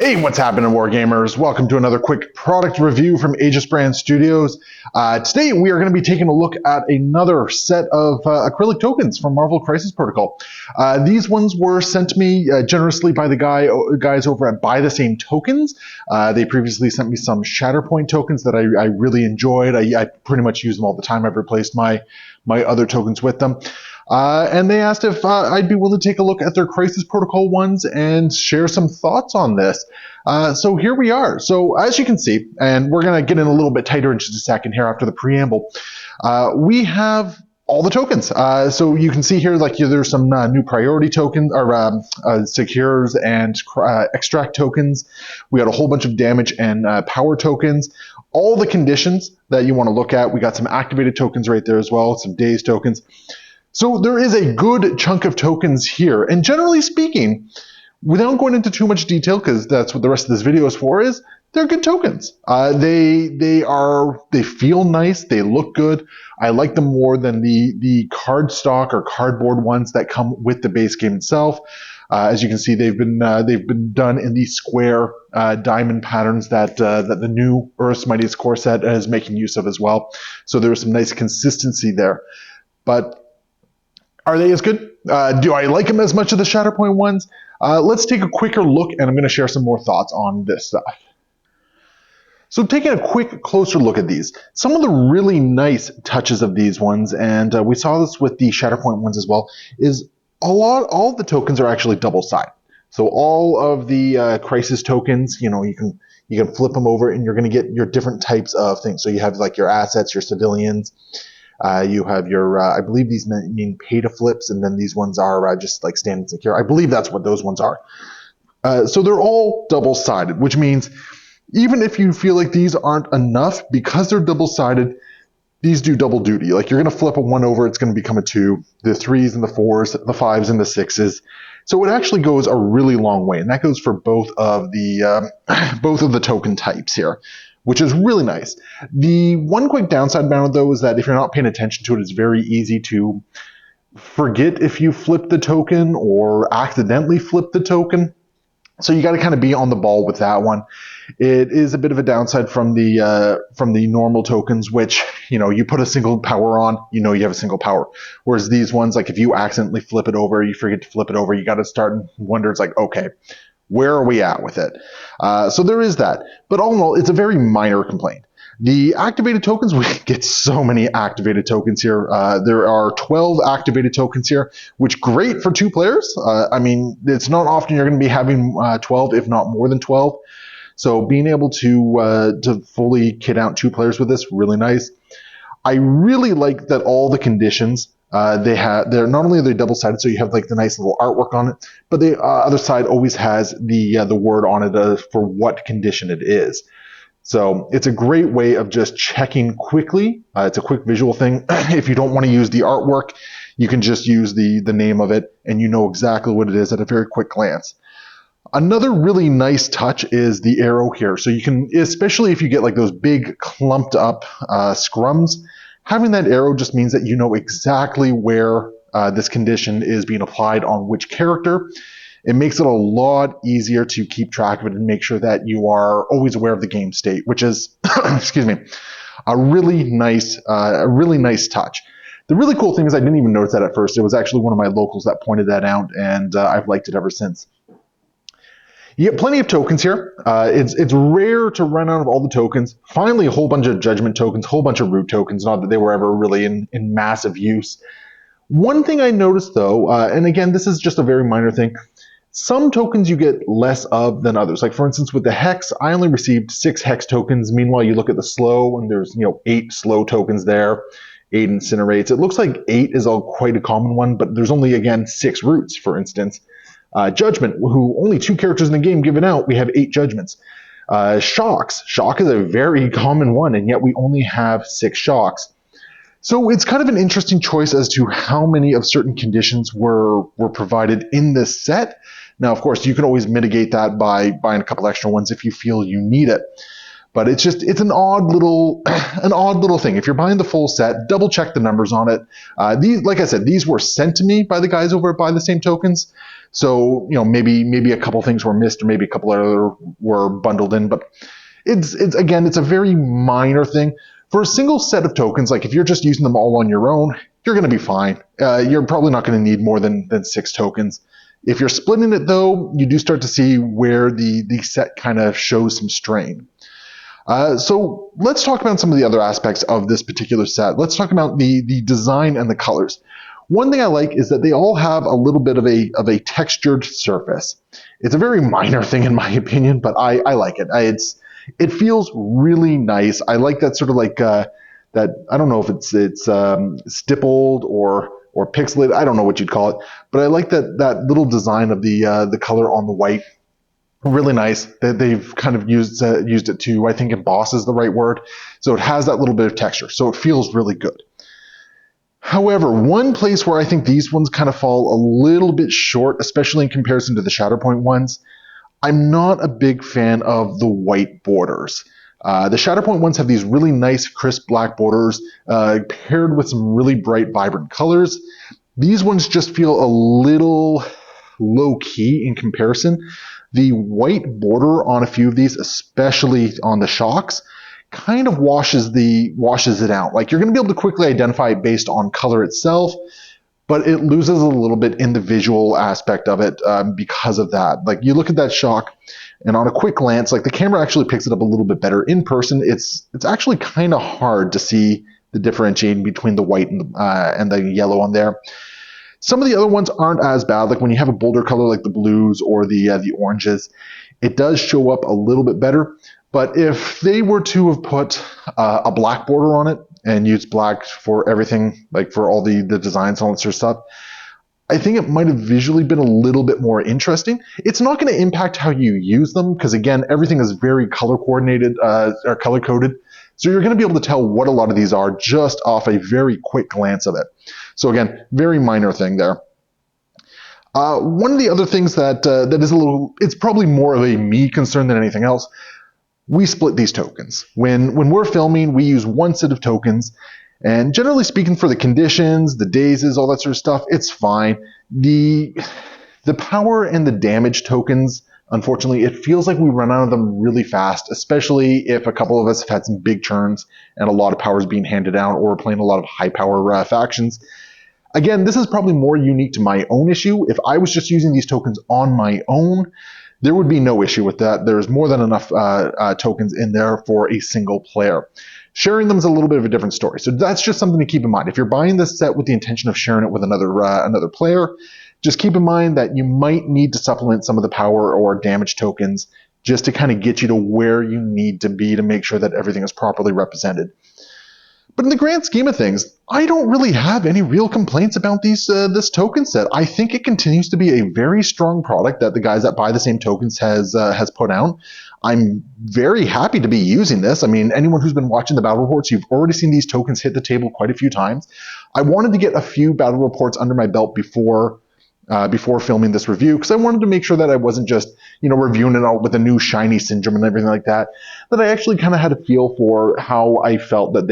Hey, what's happening, Wargamers? Welcome to another quick product review from Aegis Brand Studios. Today, we are going to be taking a look at another set of acrylic tokens from Marvel Crisis Protocol. These ones were sent to me generously by the guys over at Buy the Same Tokens. They previously sent me some Shatterpoint tokens that I really enjoyed. I pretty much use them all the time. I've replaced my other tokens with them. And they asked if I'd be willing to take a look at their Crisis Protocol ones and share some thoughts on this. So here we are. So as you can see, and we're going to get in a little bit tighter in just a second here after the preamble, we have all the tokens. So you can see here, like there's some new priority tokens, or secures and extract tokens. We got a whole bunch of damage and power tokens. All the conditions that you want to look at. We got some activated tokens right there as well, some daze tokens. So there is a good chunk of tokens here. And generally speaking, without going into too much detail, because that's what the rest of this video is for, is they're good tokens. They feel nice, they look good. I like them more than the cardstock or cardboard ones that come with the base game itself. As you can see, they've been done in the square diamond patterns that the new Earth's Mightiest Core set is making use of as well. So there's some nice consistency there. But are they as good? Do I like them as much as the Shatterpoint ones? Let's take a quicker look, and I'm going to share some more thoughts on this stuff. So taking a quick closer look at these, some of the really nice touches of these ones, and we saw this with the Shatterpoint ones as well, is all of the tokens are actually double-sided. So all of the Crisis tokens, you can flip them over, and you're going to get your different types of things. So you have like your assets, your civilians. You have your, I believe these mean pay to flips, and then these ones are just like stand and secure. I believe that's what those ones are. So they're all double-sided, which means even if you feel like these aren't enough, because they're double-sided, these do double duty. Like you're going to flip a 1 over, it's going to become a 2, the 3s and the 4s, the 5s and the 6s. So it actually goes a really long way, and that goes for both of the token types here, which is really nice. The one quick downside about it, though, is that if you're not paying attention to it, it's very easy to forget if you flip the token or accidentally flip the token. So you got to kind of be on the ball with that one. It is a bit of a downside from the normal tokens, which, you put a single power on, you have a single power. Whereas these ones, like if you accidentally flip it over, you forget to flip it over, you got to start and wonder, it's like, okay, where are we at with it? So there is that. But all in all, it's a very minor complaint. The activated tokens, we get so many activated tokens here. There are 12 activated tokens here, which great for 2 players. I mean, it's not often you're going to be having 12, if not more than 12. So being able to fully kit out 2 players with this, really nice. I really like that all the conditions they're not only are they double-sided, so you have like the nice little artwork on it, but the other side always has the word on it for what condition it is. So it's a great way of just checking quickly. It's a quick visual thing. If you don't want to use the artwork, you can just use the name of it, and you know exactly what it is at a very quick glance. Another really nice touch is the arrow here. So you can, especially if you get like those big clumped up scrums, having that arrow just means that you know exactly where this condition is being applied on which character. It makes it a lot easier to keep track of it and make sure that you are always aware of the game state, which is, excuse me, a really nice touch. The really cool thing is I didn't even notice that at first. It was actually one of my locals that pointed that out, and I've liked it ever since. You get plenty of tokens here. It's rare to run out of all the tokens. Finally, a whole bunch of judgment tokens, a whole bunch of root tokens, not that they were ever really in massive use. One thing I noticed, though, and again, this is just a very minor thing, some tokens you get less of than others. Like, for instance, with the Hex, I only received 6 Hex tokens. Meanwhile, you look at the Slow, and there's 8 Slow tokens there, 8 Incinerates. It looks like 8 is quite a common one, but there's only, again, 6 Roots, for instance. Judgment, who only 2 characters in the game given out, we have 8 Judgments. Shocks. Shock is a very common one, and yet we only have 6 Shocks. So it's kind of an interesting choice as to how many of certain conditions were provided in this set. Now, of course, you can always mitigate that by buying a couple extra ones if you feel you need it. But it's an odd little an odd little thing. If you're buying the full set, double check the numbers on it. These, like I said, these were sent to me by the guys over at Buy the Same Tokens. So, maybe a couple things were missed, or maybe a couple other were bundled in, but it's a very minor thing. For a single set of tokens, like if you're just using them all on your own, you're going to be fine. You're probably not going to need more than 6 tokens. If you're splitting it, though, you do start to see where the set kind of shows some strain. So let's talk about some of the other aspects of this particular set. Let's talk about the design and the colors. One thing I like is that they all have a little bit of a textured surface. It's a very minor thing in my opinion, but I like it. It feels really nice. I like that sort of like that. I don't know if it's stippled or pixelated. I don't know what you'd call it, but I like that little design of the color on the white. Really nice. They've kind of used it to, I think, emboss is the right word. So it has that little bit of texture. So it feels really good. However, one place where I think these ones kind of fall a little bit short, especially in comparison to the Shatterpoint ones, I'm not a big fan of the white borders. The Shatterpoint ones have these really nice, crisp black borders paired with some really bright, vibrant colors. These ones just feel a little low-key in comparison. The white border on a few of these, especially on the shocks, kind of washes it out. Like, you're going to be able to quickly identify it based on color itself, but it loses a little bit in the visual aspect of it because of that. Like, you look at that shock, and on a quick glance, like, the camera actually picks it up a little bit better. In person, it's actually kind of hard to see the differentiating between the white and the yellow on there. Some of the other ones aren't as bad. Like when you have a bolder color like the blues or the oranges, it does show up a little bit better. But if they were to have put a black border on it and used black for everything, like for all the designs and all that sort of stuff, I think it might have visually been a little bit more interesting. It's not going to impact how you use them because, again, everything is very color coordinated or color coded. So you're going to be able to tell what a lot of these are just off a very quick glance of it. So again, very minor thing there. One of the other things that is it's probably more of a me concern than anything else. We split these tokens. When we're filming, we use one set of tokens. And generally speaking, for the conditions, the dazes, all that sort of stuff, it's fine. The power and the damage tokens, unfortunately, it feels like we run out of them really fast, especially if a couple of us have had some big turns and a lot of power is being handed down, or we're playing a lot of high power factions. Again, this is probably more unique to my own issue. If I was just using these tokens on my own, there would be no issue with that. There's more than enough tokens in there for a single player. Sharing them is a little bit of a different story. So that's just something to keep in mind. If you're buying this set with the intention of sharing it with another player, just keep in mind that you might need to supplement some of the power or damage tokens just to kind of get you to where you need to be to make sure that everything is properly represented. But in the grand scheme of things, I don't really have any real complaints about this token set. I think it continues to be a very strong product that the guys that Buy the Same Tokens has put out. I'm very happy to be using this. I mean, anyone who's been watching the battle reports, you've already seen these tokens hit the table quite a few times. I wanted to get a few battle reports under my belt before filming this review, because I wanted to make sure that I wasn't just, reviewing it out with a new shiny syndrome and everything like that, that I actually kind of had a feel for how I felt that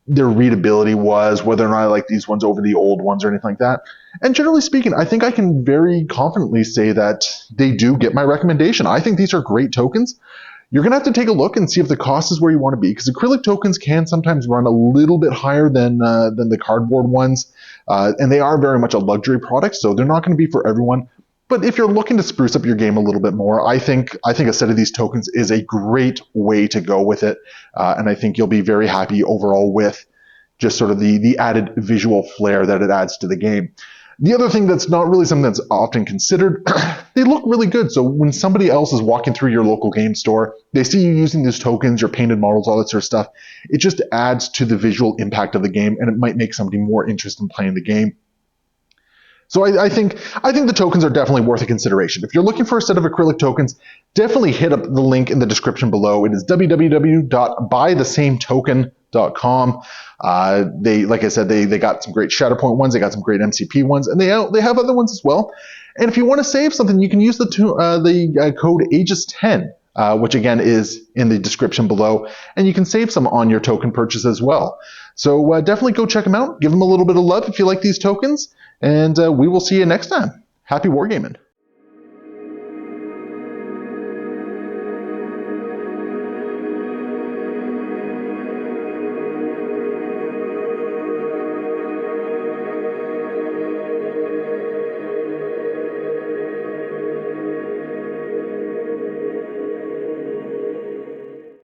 their readability was, whether or not I like these ones over the old ones or anything like that. And generally speaking, I think I can very confidently say that they do get my recommendation. I think these are great tokens. You're going to have to take a look and see if the cost is where you want to be, because acrylic tokens can sometimes run a little bit higher than the cardboard ones, and they are very much a luxury product, so they're not going to be for everyone. But if you're looking to spruce up your game a little bit more, I think a set of these tokens is a great way to go with it, and I think you'll be very happy overall with just sort of the added visual flair that it adds to the game. The other thing that's not really something that's often considered, they look really good. So when somebody else is walking through your local game store, they see you using these tokens, your painted models, all that sort of stuff. It just adds to the visual impact of the game, and it might make somebody more interested in playing the game. So I think the tokens are definitely worth a consideration. If you're looking for a set of acrylic tokens, definitely hit up the link in the description below. It is www.buythesametoken.com. They, like I said, they got some great Shatterpoint ones, they got some great MCP ones, and they have other ones as well. And if you want to save something, you can use the code AEGIS10 which again is in the description below, and you can save some on your token purchase as well. So definitely go check them out, give them a little bit of love if you like these tokens, and we will see you next time. Happy wargaming.